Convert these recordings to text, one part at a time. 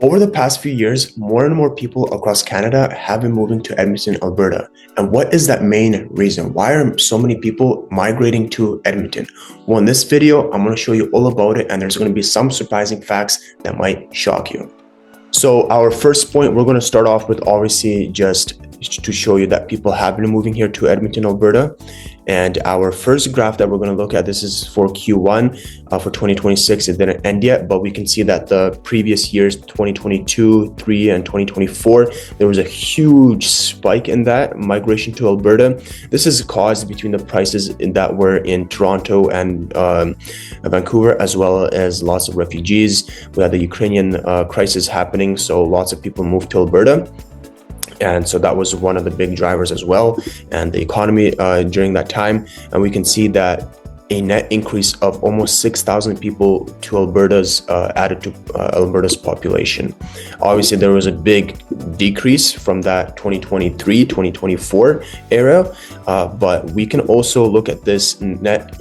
Over the past few years, more and more people across Canada have been moving to Edmonton, Alberta. And what is that main reason? Why are so many people migrating to Edmonton? Well, in this video, I'm going to show you all about it, and there's going to be some surprising facts that might shock you. So our first point, we're going to start off with obviously just to show you that people have been moving here to Edmonton, Alberta. And our first graph that we're going to look at, this is for Q1 for 2026. It didn't end yet, but we can see that the previous years, 2022, 3, and 2024, there was a huge spike in that migration to Alberta. This is caused between the prices that were in Toronto and Vancouver, as well as lots of refugees. We had the Ukrainian crisis happening, so lots of people moved to Alberta. And so that was one of the big drivers as well, and the economy during that time. And we can see that a net increase of almost 6,000 people to Alberta's added to Alberta's population. Obviously, there was a big decrease from that 2023-2024 era, but we can also look at this net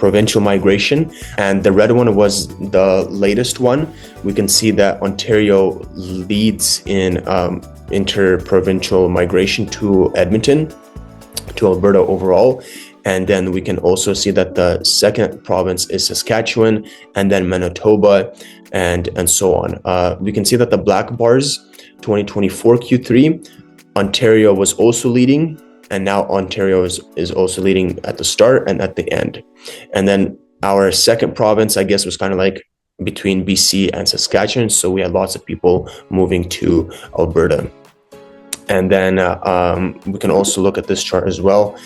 provincial migration, and the red one was the latest one. We can see that Ontario leads in interprovincial migration to Edmonton, to Alberta overall. And then we can also see that the second province is Saskatchewan, and then Manitoba, and so on. We can see that the black bars, 2024 Q3, Ontario was also leading, and now Ontario is also leading at the start and at the end. And then our second province, I guess, was kind of like between BC and Saskatchewan. So we had lots of people moving to Alberta. And then we can also look at this chart as well,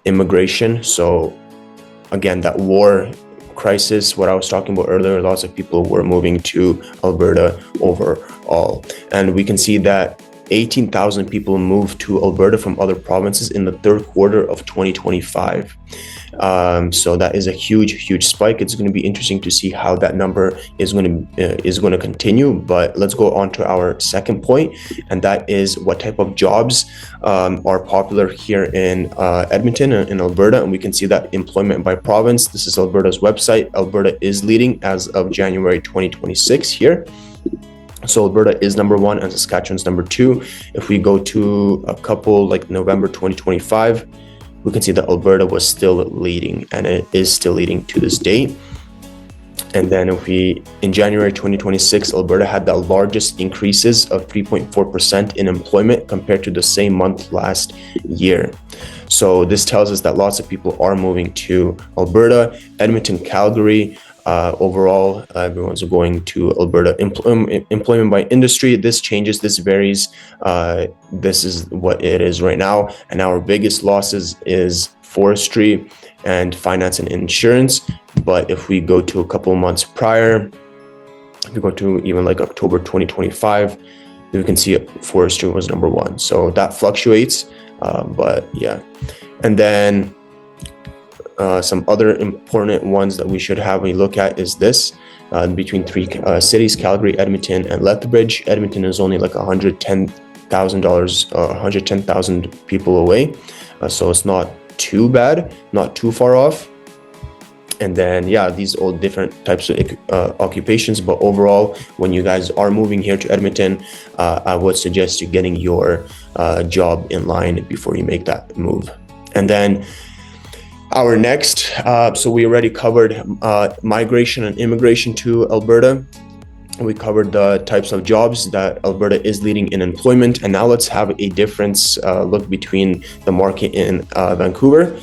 immigration. So again, that war crisis, what I was talking about earlier, lots of people were moving to Alberta overall. And we can see that 18,000 people moved to Alberta from other provinces in the third quarter of 2025. So that is a huge spike. It's going to be interesting to see how that number is going to continue. But let's go on to our second point, and that is what type of jobs are popular here in Edmonton and in Alberta. And we can see that employment by province. This is Alberta's website. Alberta is leading as of January 2026 here. So Alberta is number 1 and Saskatchewan's number 2. If we go to a couple like November 2025, we can see that Alberta was still leading, and it is still leading to this date. And then in January 2026, Alberta had the largest increases of 3.4% in employment compared to the same month last year. So this tells us that lots of people are moving to Alberta. Edmonton, Calgary, overall, everyone's going to Alberta. Employment by industry, this changes, this varies. This is what it is right now. And our biggest losses is forestry and finance and insurance. But if we go to a couple of months prior, if we go to even like October 2025, we can see forestry was number 1. So that fluctuates, but yeah. And then some other important ones that we should have when we look at is this, between 3 cities, Calgary, Edmonton, and Lethbridge. Edmonton is only like $110,000 people away. So it's not too bad, not too far off. And then, yeah, these all different types of occupations. But overall, when you guys are moving here to Edmonton, I would suggest you getting your job in line before you make that move. And then our next, so we already covered migration and immigration to Alberta. We covered the types of jobs that Alberta is leading in employment. And now let's have a difference look between the market in Vancouver.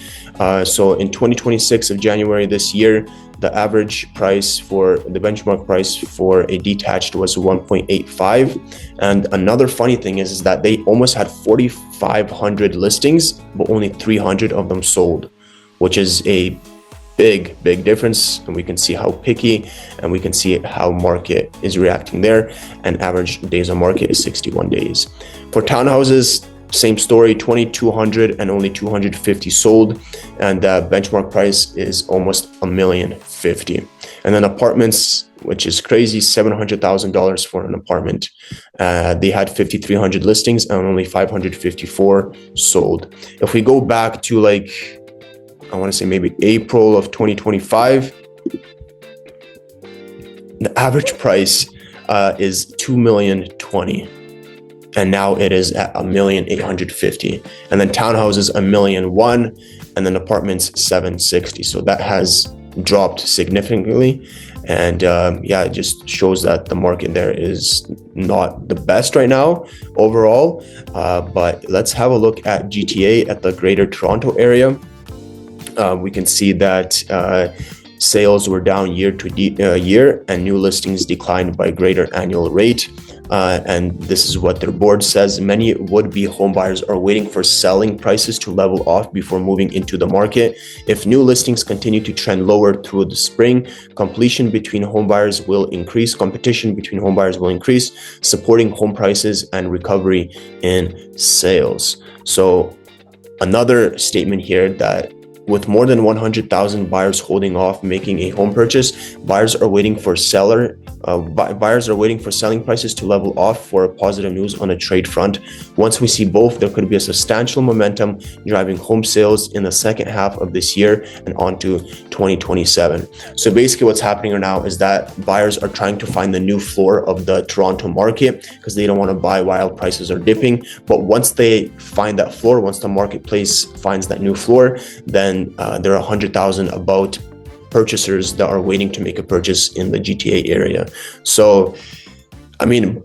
So in 2026 of January this year, the average price for the benchmark price for a detached was 1.85. And another funny thing is that they almost had 4,500 listings, but only 300 of them sold, which is a big difference. And we can see how picky, and we can see how market is reacting there. And average days on market is 61 days. For townhouses, same story, 2,200 and only 250 sold. And the benchmark price is almost $1,050,000. And then apartments, which is crazy, $700,000 for an apartment. They had 5,300 listings and only 554 sold. If we go back to like, I want to say maybe April of 2025, the average price is 2,020,000. And now it is at 1,850,000. And then townhouses 1,001,000, and then apartments 760. So that has dropped significantly. And yeah, it just shows that the market there is not the best right now overall. But let's have a look at GTA, at the Greater Toronto area. We can see that sales were down year to year, and new listings declined by greater annual rate. And this is what their board says. Many would-be homebuyers are waiting for selling prices to level off before moving into the market. If new listings continue to trend lower through the spring, competition between homebuyers will increase, supporting home prices and recovery in sales. So another statement here, that with more than 100,000 buyers holding off making a home purchase, buyers are waiting for selling prices to level off for positive news on a trade front. Once we see both, there could be a substantial momentum driving home sales in the second half of this year and onto 2027. So basically what's happening right now is that buyers are trying to find the new floor of the Toronto market, because they don't want to buy while prices are dipping. But once they find that floor, once the marketplace finds that new floor, then there are 100,000 about purchasers that are waiting to make a purchase in the GTA area. So, I mean,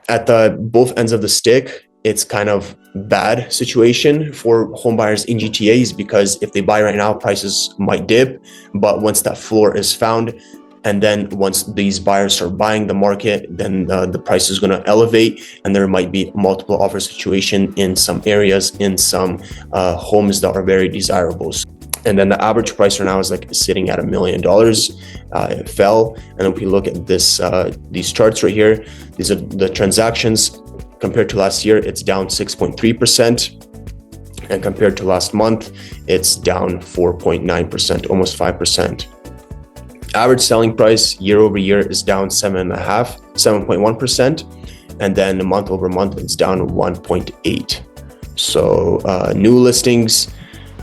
at both ends of the stick, it's kind of bad situation for home buyers in GTAs, because if they buy right now, prices might dip. But once that floor is found, and then once these buyers start buying the market, then the price is going to elevate, and there might be multiple offer situation in some areas, in some homes that are very desirable. And then the average price right now is like sitting at $1 million. It fell. And if we look at these charts right here, these are the transactions compared to last year. It's down 6.3%. And compared to last month, it's down 4.9%, almost 5%. Average selling price year over year is down 7.1%. And then month over month, it's down 1.8%. So new listings,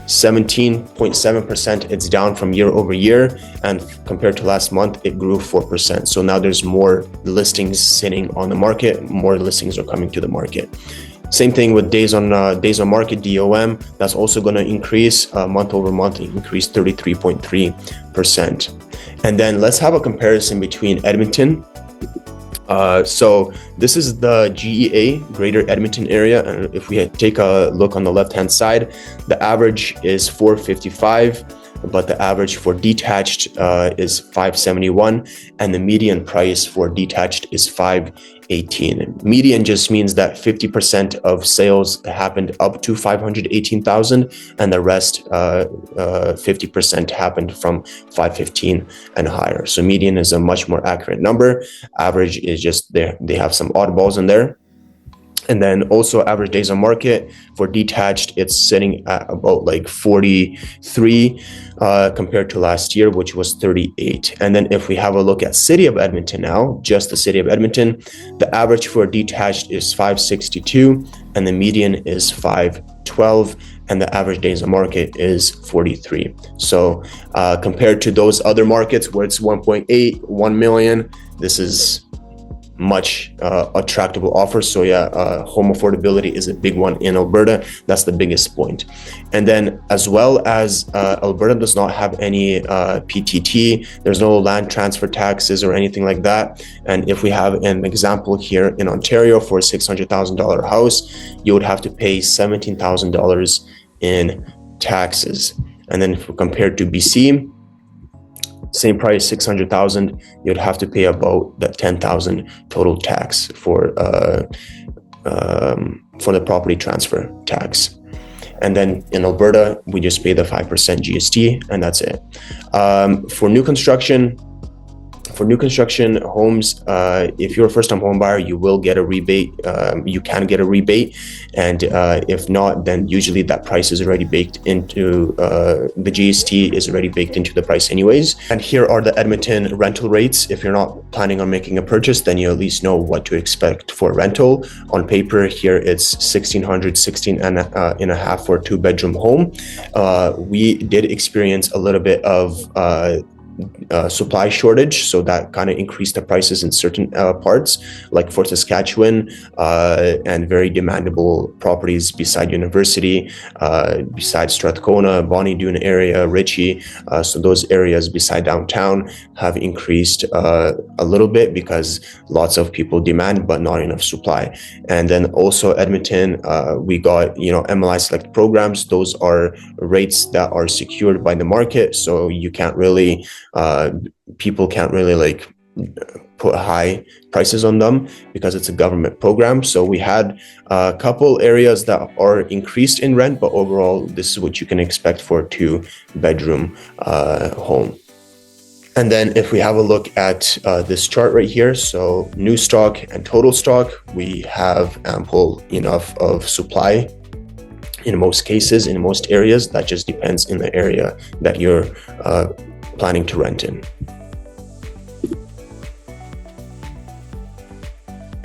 17.7%. It's down from year over year, and compared to last month, it grew 4%. So now there's more listings sitting on the market, more listings are coming to the market. Same thing with days on market, DOM. That's also going to increase month over month, increase 33.3%. And then let's have a comparison between Edmonton. So this is the GEA, Greater Edmonton area. And if we take a look on the left-hand side, the average is 455, but the average for detached is 571, and the median price for detached is 518. Median just means that 50% of sales happened up to 518,000, and the rest 50% happened from 515 and higher. So median is a much more accurate number. Average is just there. They have some oddballs in there. And then also average days on market for detached, it's sitting at about like 43 compared to last year, which was 38. And then if we have a look at City of Edmonton now, just the City of Edmonton, the average for detached is 562 and the median is 512. And the average days on market is 43. So compared to those other markets where it's 1.8, 1 million, this is much attractable offers. So yeah, home affordability is a big one in Alberta. That's the biggest point. And then as well as Alberta does not have any PTT, there's no land transfer taxes or anything like that. And if we have an example here in Ontario for a $600,000 house, you would have to pay $17,000 in taxes. And then if we compare to BC, same price, 600,000, you'd have to pay about that 10,000 total tax for the property transfer tax. And then in Alberta, we just pay the 5% GST, and that's it. For new construction homes, if you're a first-time home buyer, you will get a rebate. You can get a rebate, and if not, then usually that price is already baked into the GST is already baked into the price anyways. And here are the Edmonton rental rates. If you're not planning on making a purchase, then you at least know what to expect for rental. On paper, here it's 1,600, 16 and a half for a 2-bedroom home. We did experience a little bit of supply shortage, so that kind of increased the prices in certain parts, like for Saskatchewan, and very demandable properties beside University, beside Strathcona, Bonnie Doon area, Ritchie. So those areas beside downtown have increased a little bit because lots of people demand but not enough supply. And then also Edmonton, we got MLI Select programs. Those are rates that are secured by the market, so you can't really people can't really like put high prices on them because it's a government program. So we had a couple areas that are increased in rent, but overall this is what you can expect for a 2-bedroom home. And then if we have a look at this chart right here, so new stock and total stock, we have ample enough of supply in most cases, in most areas. That just depends in the area that you're planning to rent in.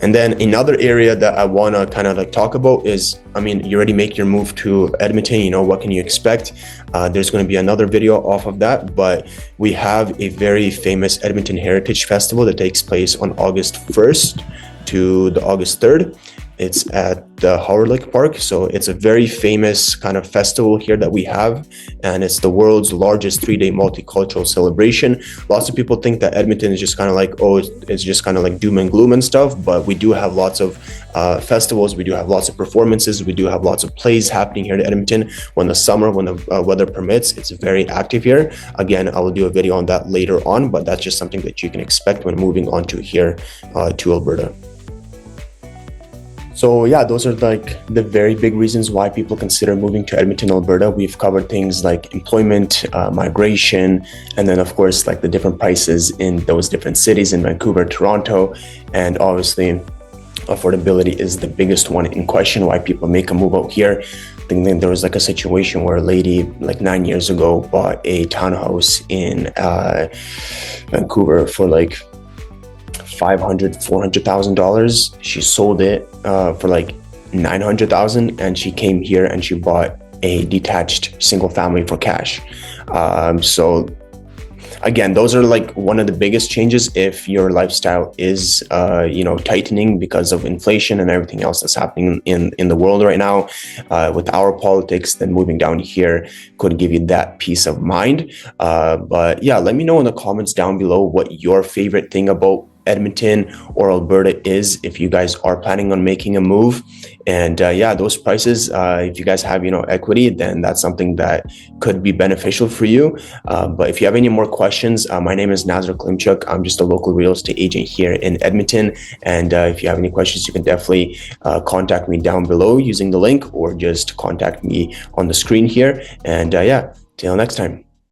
And then another area that I want to kind of like talk about is, you already make your move to Edmonton, what can you expect? There's going to be another video off of that, but we have a very famous Edmonton Heritage Festival that takes place on August 1st to the August 3rd. It's at the Howard Lake Park. So it's a very famous kind of festival here that we have. And it's the world's largest 3-day multicultural celebration. Lots of people think that Edmonton is just kind of like, it's just kind of like doom and gloom and stuff. But we do have lots of festivals. We do have lots of performances. We do have lots of plays happening here in Edmonton. When the weather permits, it's very active here. Again, I will do a video on that later on, but that's just something that you can expect when moving on to here to Alberta. So yeah, those are like the very big reasons why people consider moving to Edmonton, Alberta. We've covered things like employment, migration, and then of course like the different prices in those different cities in Vancouver, Toronto, and obviously affordability is the biggest one in question why people make a move out here. I think there was like a situation where a lady like 9 years ago bought a townhouse in Vancouver for like $400,000. She sold it for like $900,000, and she came here and she bought a detached single family for cash. So again, those are like one of the biggest changes if your lifestyle is tightening because of inflation and everything else that's happening in the world right now. With our politics, then moving down here could give you that peace of mind. But yeah, let me know in the comments down below what your favorite thing about Edmonton or Alberta is if you guys are planning on making a move. And yeah, those prices, if you guys have equity, then that's something that could be beneficial for you. But if you have any more questions, my name is Nazar Klymchuk. I'm just a local real estate agent here in Edmonton, and if you have any questions, you can definitely contact me down below using the link, or just contact me on the screen here. And yeah, till next time.